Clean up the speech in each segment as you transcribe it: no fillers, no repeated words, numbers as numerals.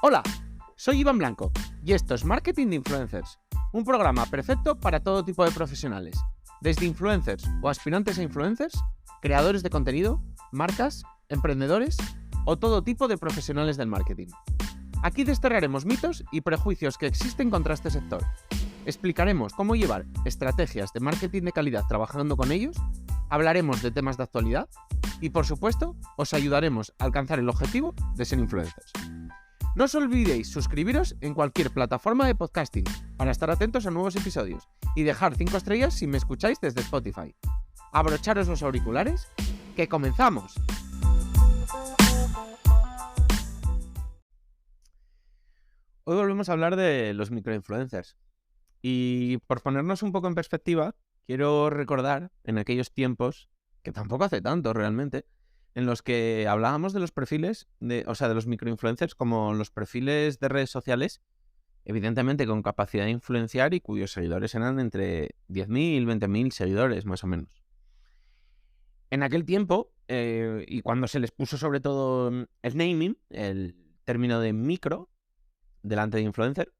Hola, soy Iván Blanco y esto es Marketing de Influencers, un programa perfecto para todo tipo de profesionales, desde influencers o aspirantes a influencers, creadores de contenido, marcas, emprendedores o todo tipo de profesionales del marketing. Aquí desterraremos mitos y prejuicios que existen contra este sector. Explicaremos cómo llevar estrategias de marketing de calidad trabajando con ellos, hablaremos de temas de actualidad y, por supuesto, os ayudaremos a alcanzar el objetivo de ser influencers. No os olvidéis suscribiros en cualquier plataforma de podcasting para estar atentos a nuevos episodios y dejar 5 estrellas si me escucháis desde Spotify. Abrocharos los auriculares, que comenzamos. Hoy volvemos a hablar de los microinfluencers. Y por ponernos un poco en perspectiva, quiero recordar en aquellos tiempos, que tampoco hace tanto realmente, en los que hablábamos de los perfiles, de los microinfluencers como los perfiles de redes sociales, evidentemente con capacidad de influenciar y cuyos seguidores eran entre 10.000, 20.000 seguidores más o menos. En aquel tiempo, y cuando se les puso sobre todo el naming, el término de micro, delante de influencer,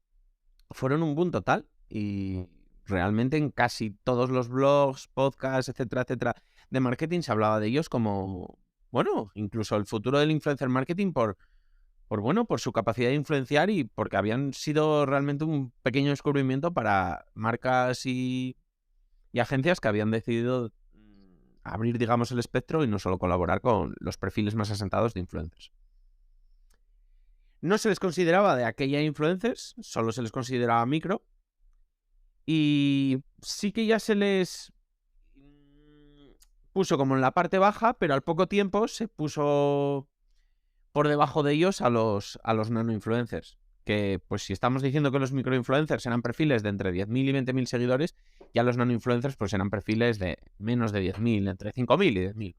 fueron un boom total y realmente en casi todos los blogs, podcasts, etcétera, de marketing se hablaba de ellos como, bueno, incluso el futuro del influencer marketing por su capacidad de influenciar y porque habían sido realmente un pequeño descubrimiento para marcas y agencias que habían decidido abrir, digamos, el espectro y no solo colaborar con los perfiles más asentados de influencers. No se les consideraba de aquella influencers, solo se les consideraba micro. Y sí que ya se les puso como en la parte baja, pero al poco tiempo se puso por debajo de ellos a los nano-influencers. Que, pues si estamos diciendo que los micro-influencers eran perfiles de entre 10.000 y 20.000 seguidores, ya los nano-influencers pues eran perfiles de menos de 10.000, entre 5.000 y 10.000.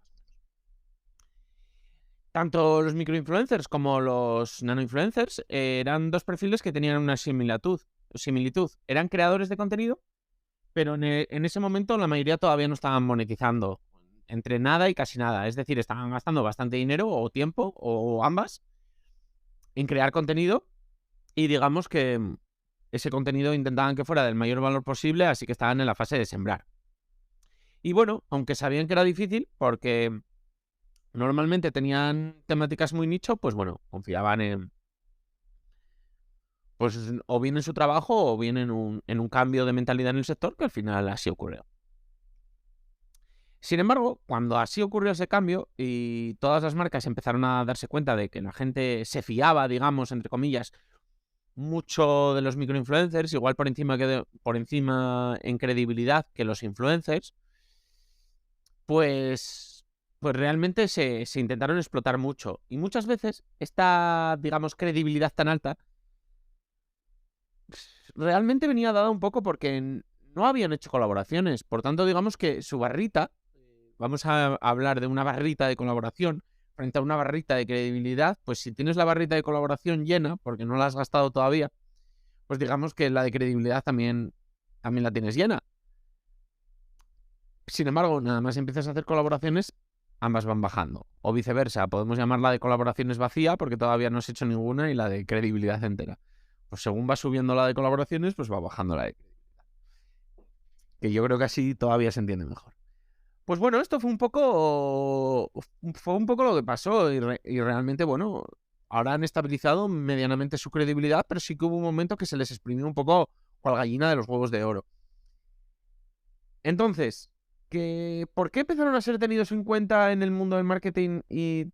Tanto los microinfluencers como los nanoinfluencers eran dos perfiles que tenían una similitud. Eran creadores de contenido, pero en ese momento la mayoría todavía no estaban monetizando. Entre nada y casi nada. Es decir, estaban gastando bastante dinero o tiempo, o ambas, en crear contenido. Y digamos que ese contenido intentaban que fuera del mayor valor posible, así que estaban en la fase de sembrar. Y bueno, aunque sabían que era difícil, porque normalmente tenían temáticas muy nicho, pues bueno, confiaban en, pues o bien en su trabajo o bien en un cambio de mentalidad en el sector, que al final así ocurrió. Sin embargo, cuando así ocurrió ese cambio y todas las marcas empezaron a darse cuenta de que la gente se fiaba, digamos, entre comillas, mucho de los microinfluencers, igual por encima en credibilidad que los influencers, pues realmente se intentaron explotar mucho. Y muchas veces esta, digamos, credibilidad tan alta realmente venía dada un poco porque no habían hecho colaboraciones. Por tanto, digamos que su barrita, vamos a hablar de una barrita de colaboración frente a una barrita de credibilidad, pues si tienes la barrita de colaboración llena, porque no la has gastado todavía, pues digamos que la de credibilidad también la tienes llena. Sin embargo, nada más empiezas a hacer colaboraciones, ambas van bajando. O viceversa, podemos llamarla de colaboraciones vacía porque todavía no has hecho ninguna y la de credibilidad entera. Pues según va subiendo la de colaboraciones, pues va bajando la de credibilidad. Que yo creo que así todavía se entiende mejor. Pues bueno, esto fue un poco lo que pasó y realmente, bueno, ahora han estabilizado medianamente su credibilidad, pero sí que hubo un momento que se les exprimió un poco cual gallina de los huevos de oro. Entonces, ¿por qué empezaron a ser tenidos en cuenta en el mundo del marketing y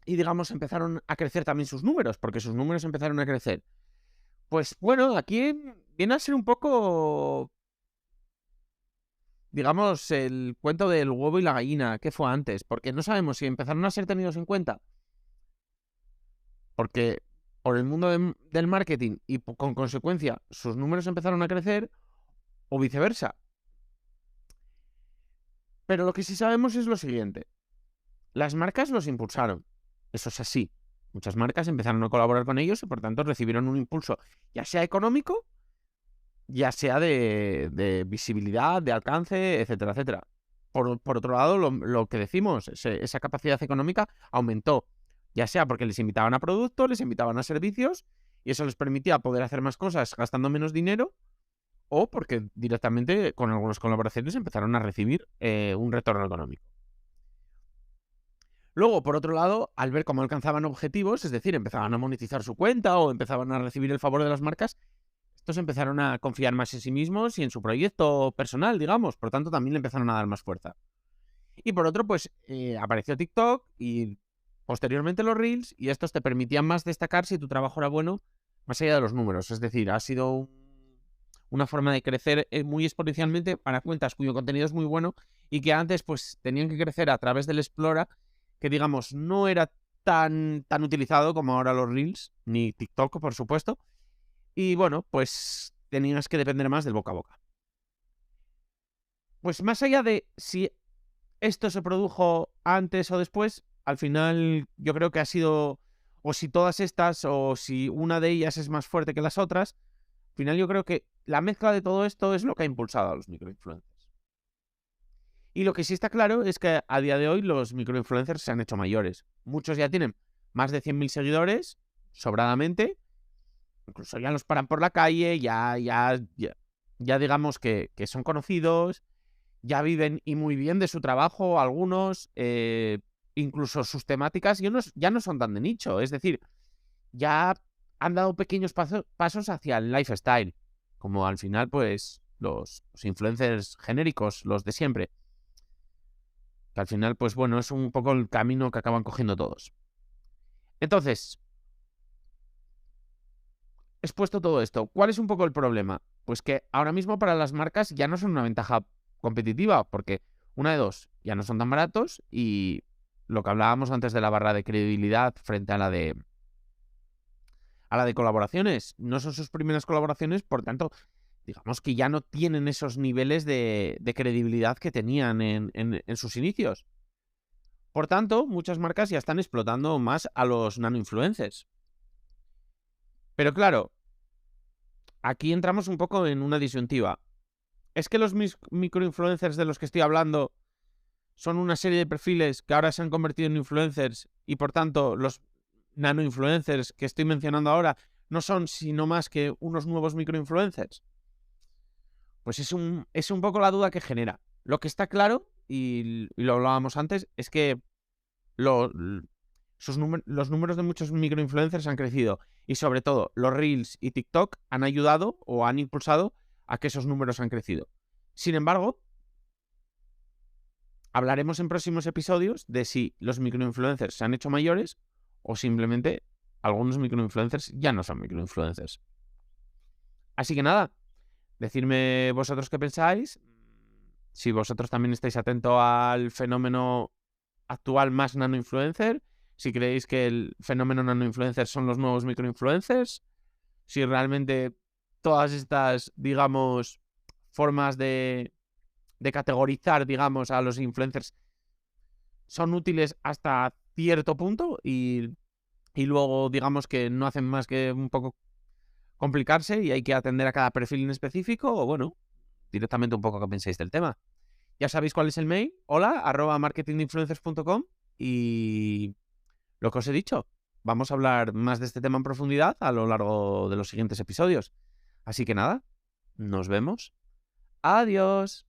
digamos, empezaron a crecer también sus números? Porque sus números empezaron a crecer. Pues bueno, aquí viene a ser un poco, digamos, el cuento del huevo y la gallina. ¿Qué fue antes? Porque no sabemos si empezaron a ser tenidos en cuenta porque por el mundo del marketing y con consecuencia sus números empezaron a crecer o viceversa. Pero lo que sí sabemos es lo siguiente. Las marcas los impulsaron. Eso es así. Muchas marcas empezaron a colaborar con ellos y por tanto recibieron un impulso, ya sea económico, ya sea de visibilidad, de alcance, etcétera. Por otro lado, lo que decimos, esa capacidad económica aumentó. Ya sea porque les invitaban a productos, les invitaban a servicios, y eso les permitía poder hacer más cosas gastando menos dinero, o porque directamente con algunas colaboraciones empezaron a recibir un retorno económico. Luego, por otro lado, al ver cómo alcanzaban objetivos, es decir, empezaban a monetizar su cuenta o empezaban a recibir el favor de las marcas, estos empezaron a confiar más en sí mismos y en su proyecto personal, digamos. Por tanto, también le empezaron a dar más fuerza. Y por otro, pues apareció TikTok y posteriormente los Reels, y estos te permitían más destacar si tu trabajo era bueno más allá de los números. Es decir, ha sido una forma de crecer muy exponencialmente para cuentas cuyo contenido es muy bueno y que antes pues tenían que crecer a través del Explora, que digamos no era tan utilizado como ahora los Reels, ni TikTok, por supuesto. Y bueno, pues tenías que depender más del boca a boca. Pues más allá de si esto se produjo antes o después, al final yo creo que ha sido, o si todas estas, o si una de ellas es más fuerte que las otras, al final yo creo que la mezcla de todo esto es lo que ha impulsado a los microinfluencers. Y lo que sí está claro es que a día de hoy los microinfluencers se han hecho mayores. Muchos ya tienen más de 100.000 seguidores, sobradamente. Incluso ya los paran por la calle, ya digamos que son conocidos, ya viven y muy bien de su trabajo, algunos, incluso sus temáticas ya no son tan de nicho, es decir, ya han dado pequeños pasos hacia el lifestyle, como al final pues los influencers genéricos, los de siempre, que al final pues bueno, es un poco el camino que acaban cogiendo todos. Entonces, expuesto todo esto, ¿cuál es un poco el problema? Pues que ahora mismo para las marcas ya no son una ventaja competitiva, porque una de dos, ya no son tan baratos y lo que hablábamos antes de la barra de credibilidad frente a la de colaboraciones, no son sus primeras colaboraciones, por tanto, digamos que ya no tienen esos niveles de credibilidad que tenían en sus inicios. Por tanto, muchas marcas ya están explotando más a los nano-influencers. Pero claro, aquí entramos un poco en una disyuntiva. ¿Es que los microinfluencers de los que estoy hablando son una serie de perfiles que ahora se han convertido en influencers y por tanto los nano-influencers que estoy mencionando ahora no son sino más que unos nuevos microinfluencers? Pues es un poco la duda que genera. Lo que está claro, y lo hablábamos antes, es que los números de muchos microinfluencers han crecido y sobre todo los Reels y TikTok han ayudado o han impulsado a que esos números han crecido. Sin embargo, hablaremos en próximos episodios de si los microinfluencers se han hecho mayores o simplemente algunos microinfluencers ya no son microinfluencers. Así que nada, decidme vosotros qué pensáis, si vosotros también estáis atentos al fenómeno actual más nano-influencer, si creéis que el fenómeno nano-influencer son los nuevos microinfluencers, si realmente todas estas, digamos, formas de categorizar, digamos, a los influencers son útiles hasta cierto punto y luego, digamos, que no hacen más que un poco complicarse y hay que atender a cada perfil en específico, o bueno, directamente un poco qué pensáis del tema. Ya sabéis cuál es el mail, hola@marketinginfluencers.com, y lo que os he dicho, vamos a hablar más de este tema en profundidad a lo largo de los siguientes episodios. Así que nada, nos vemos. Adiós.